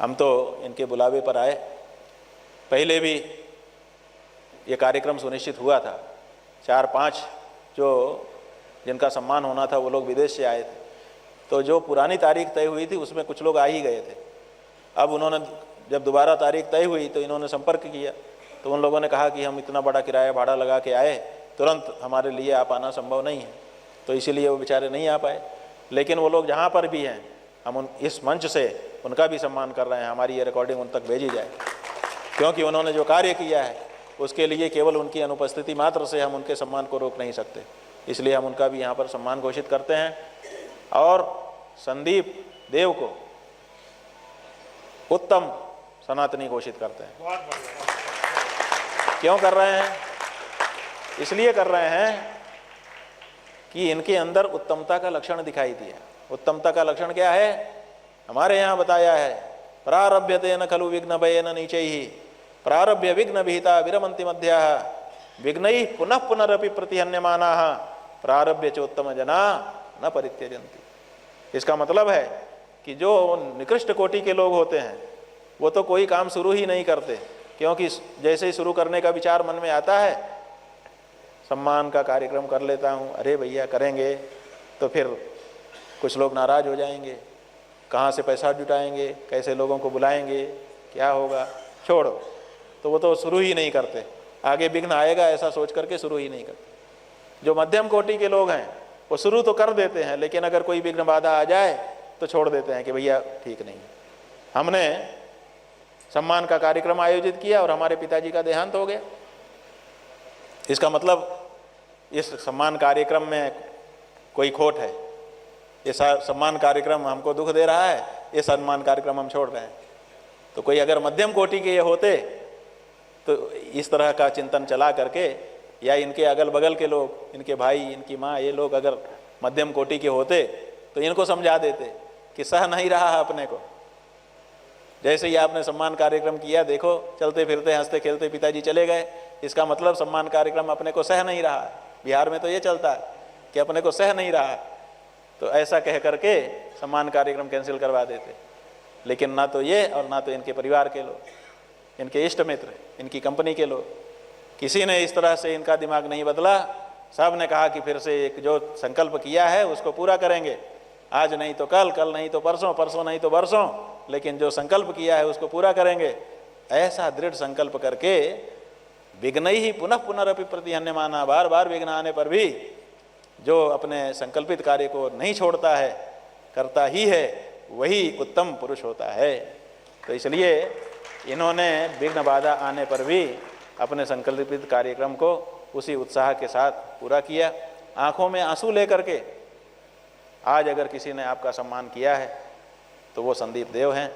हम तो इनके बुलावे पर आए। पहले भी ये कार्यक्रम सुनिश्चित हुआ था। 4-5 जो जिनका सम्मान होना था वो लोग विदेश से आए थे, तो जो पुरानी तारीख तय हुई थी उसमें कुछ लोग आ ही गए थे। अब उन्होंने जब दोबारा तारीख तय हुई तो इन्होंने संपर्क किया, तो उन लोगों ने कहा कि हम इतना बड़ा किराया भाड़ा लगा के आए, तुरंत हमारे लिए आ पाना संभव नहीं है, तो इसीलिए वो बेचारे नहीं आ पाए। लेकिन वो लोग जहाँ पर भी हैं, हम इस मंच से उनका भी सम्मान कर रहे हैं। हमारी ये रिकॉर्डिंग उन तक भेजी जाए, क्योंकि उन्होंने जो कार्य किया है उसके लिए केवल उनकी अनुपस्थिति मात्र से हम उनके सम्मान को रोक नहीं सकते, इसलिए हम उनका भी यहाँ पर सम्मान घोषित करते हैं। और संदीप देव को उत्तम सनातनी घोषित करते हैं। क्यों कर रहे हैं? इसलिए कर रहे हैं कि इनके अंदर उत्तमता का लक्षण दिखाई दिया। उत्तमता का लक्षण क्या है? हमारे यहाँ बताया है, प्रारभ्यते न खलु विघ्न भयेन नीचैः प्रारभ्य विघ्न विहिता विरमन्ति मध्याः विघ्नैः पुनः पुनरपि प्रतिहन्यमानाः प्रारभ्य चोत्तम जना न परित्यजन्ति। इसका मतलब है कि जो निकृष्ट कोटि के लोग होते हैं वो तो कोई काम शुरू ही नहीं करते, क्योंकि जैसे ही शुरू करने का विचार मन में आता है, सम्मान का कार्यक्रम कर लेता हूँ, अरे भैया करेंगे तो फिर कुछ लोग नाराज हो जाएंगे, कहाँ से पैसा जुटाएंगे, कैसे लोगों को बुलाएंगे, क्या होगा, छोड़ो, तो वो तो शुरू ही नहीं करते। आगे विघ्न आएगा ऐसा सोच करके शुरू ही नहीं करते। जो मध्यम कोटि के लोग हैं वो शुरू तो कर देते हैं, लेकिन अगर कोई विघ्न बाधा आ जाए तो छोड़ देते हैं कि भैया ठीक नहीं। हमने सम्मान का कार्यक्रम आयोजित किया और हमारे पिताजी का देहांत हो गया। इसका मतलब इस सम्मान कार्यक्रम में कोई खोट है, ये सम्मान कार्यक्रम हमको दुख दे रहा है, ये सम्मान कार्यक्रम हम छोड़ रहे हैं। तो कोई अगर मध्यम कोटि के ये होते तो इस तरह का चिंतन चला करके, या इनके अगल बगल के लोग, इनके भाई, इनकी माँ, ये लोग अगर मध्यम कोटि के होते तो इनको समझा देते कि सह नहीं रहा है अपने को। जैसे ही आपने सम्मान कार्यक्रम किया, देखो चलते फिरते हंसते खेलते पिताजी चले गए, इसका मतलब सम्मान कार्यक्रम अपने को सह नहीं रहा। बिहार में तो ये चलता है कि अपने को सह नहीं रहा, तो ऐसा कह करके सम्मान कार्यक्रम कैंसिल करवा देते। लेकिन ना तो ये और ना तो इनके परिवार के लोग, इनके इष्ट मित्र, इनकी कंपनी के लोग, किसी ने इस तरह से इनका दिमाग नहीं बदला। सब ने कहा कि फिर से एक जो संकल्प किया है उसको पूरा करेंगे, आज नहीं तो कल, कल नहीं तो परसों, परसों नहीं तो बरसों, लेकिन जो संकल्प किया है उसको पूरा करेंगे। ऐसा दृढ़ संकल्प करके विघ्नैः पुनः पुनरपि प्रतिहन्यमाना, बार बार विघ्न आने पर भी जो अपने संकल्पित कार्य को नहीं छोड़ता है, करता ही है, वही उत्तम पुरुष होता है। तो इसलिए इन्होंने विघ्न बाधा आने पर भी अपने संकल्पित कार्यक्रम को उसी उत्साह के साथ पूरा किया, आंखों में आंसू लेकर के। आज अगर किसी ने आपका सम्मान किया है तो वो संदीप देव हैं,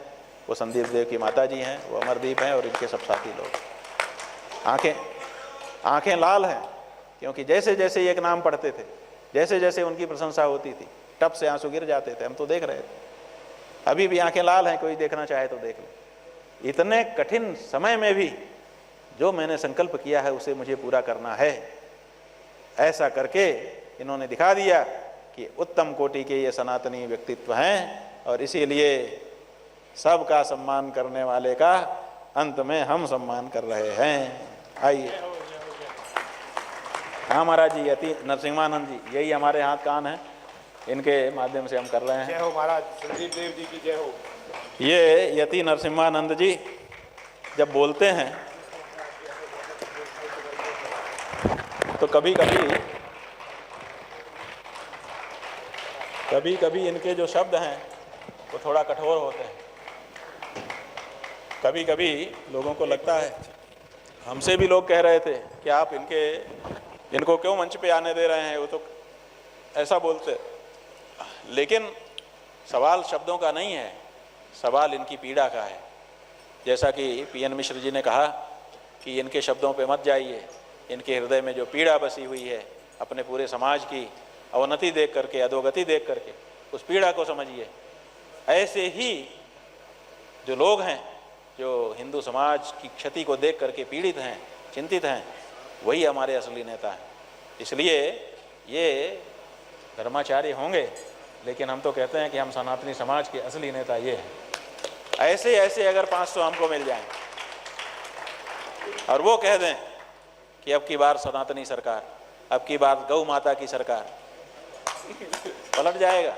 वो संदीप देव की माताजी हैं, वो अमरदीप हैं और इनके सब साथी लोग। आंखें लाल हैं, क्योंकि जैसे जैसे एक नाम पढ़ते थे, जैसे जैसे उनकी प्रशंसा होती थी, टप से आंसू गिर जाते थे। हम तो देख रहे थे, अभी भी आंखें लाल हैं, कोई देखना चाहे तो देख ले। इतने कठिन समय में भी जो मैंने संकल्प किया है उसे मुझे पूरा करना है, ऐसा करके इन्होंने दिखा दिया कि उत्तम कोटि के ये सनातनी व्यक्तित्व हैं। और इसीलिए सबका सम्मान करने वाले का अंत में हम सम्मान कर रहे हैं। आइए। हाँ महाराज जी, यति नरसिम्हानंद जी, यही हमारे हाथ कान है, इनके माध्यम से हम कर रहे हैं। जय हो महाराज, संदीप देव जी की जय हो। ये यति नरसिम्हानंद जी जब बोलते हैं तो कभी कभी इनके जो शब्द हैं वो थोड़ा कठोर होते हैं। कभी कभी लोगों को लगता है, हमसे भी लोग कह रहे थे कि आप इनको क्यों मंच पे आने दे रहे हैं, वो तो ऐसा बोलते। लेकिन सवाल शब्दों का नहीं है, सवाल इनकी पीड़ा का है। जैसा कि पीएन मिश्र जी ने कहा कि इनके शब्दों पे मत जाइए, इनके हृदय में जो पीड़ा बसी हुई है अपने पूरे समाज की अवनति देख करके, अधोगति देख करके, उस पीड़ा को समझिए। ऐसे ही जो लोग हैं जो हिंदू समाज की क्षति को देख करके पीड़ित हैं, चिंतित हैं, वही हमारे असली नेता हैं। इसलिए ये धर्माचार्य होंगे, लेकिन हम तो कहते हैं कि हम सनातनी समाज के असली नेता ये हैं। ऐसे ऐसे अगर 500 हमको मिल जाए और वो कह दें कि अब की बार सनातनी सरकार, अब की बार गौ माता की सरकार, पलट जाएगा।